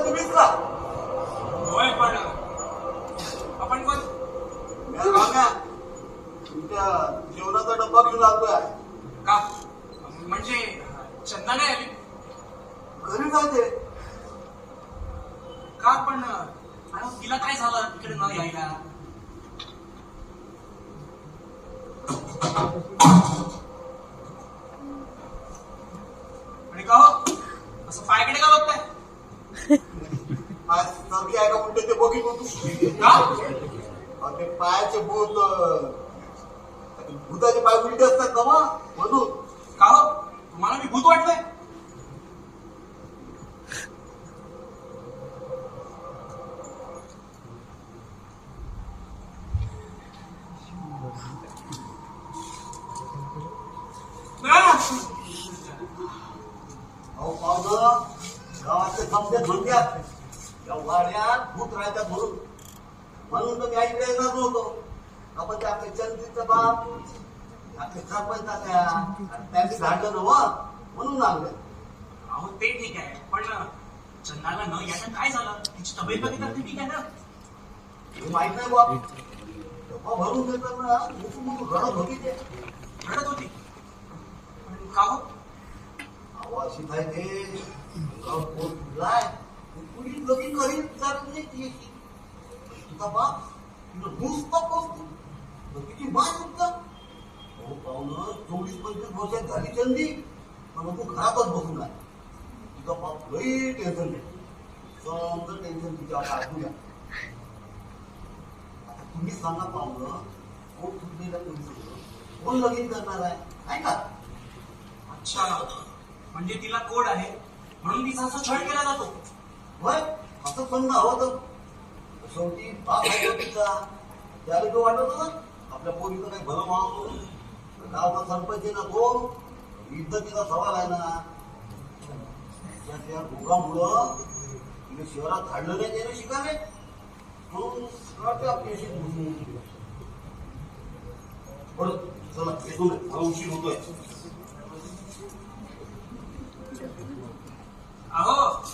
तुम्हीच का? होय पण आपण कोण? तुमच्या जेवणाचा डब्बा घेऊन आलोय. का म्हणजे चंदा नाही आली घरी जाते का? पण आणि तिला काय झालं इकडे न यायला? आणि का हो असं पायकडे का बघताय? आज सर्दी आहे का उलटे ते बघित होतो का? ते पायाचे भूत भूताचे पाय उलटे असतात ना म्हणून. का हो तुम्हाला मी भूत वाटलंय? अहो पावलं गावातले समजेत म्हणतात या वाड्यात भूत राहतात म्हणून. म्हणून तर मी आईकडे येणार नव्हतो. आपण ते आपल्या चंद्रीचं बाप आपले सरपंच त्यांनी झाडलं नवं म्हणून लागलं. अहो ते ठीक आहे पण चंदाला न यायला काय झालं? तिची तब्येत बघितलं ती ठीक आहे ना? हे माहित नाही बाप. डब्बा भरून देताना मुठू रडत होती ते. रडत होती पण का हो? अशी काय ते पोट फुगलाय पुढील लगीन करीन जात नाही ती. तुझा बाप तुला नुसतं बसतो किती माय तुमचा. हो पाहुणं 24-25 वर्षात झाली चंदी पण तू घरातच बसून आहे. तुझा बाप लई टेन्शन नाही. समजा टेन्शन तुझ्या ऐकूया. आता तुम्ही सांगा पाहुणं पोट फुगलेला कोण लगीन करणार आहे का? अच्छा म्हणजे तिला कोड आहे म्हणून तिचा असा छळ केला जातो. होय असं समजा हवं तर शेवटी बाप आहे का तिचा. त्याला तो वाटत ना आपल्या पोरीचं काही भलं मागतो. गावचा सरपंच आहे ना तो इज्जतीचा सवाल आहे ना. त्या दोघांमुळं तिने शहरात धाडलं नाही त्याने शिकावे म्हणून आपल्याशी बरं चला येतो ना मला उशीर होतोय.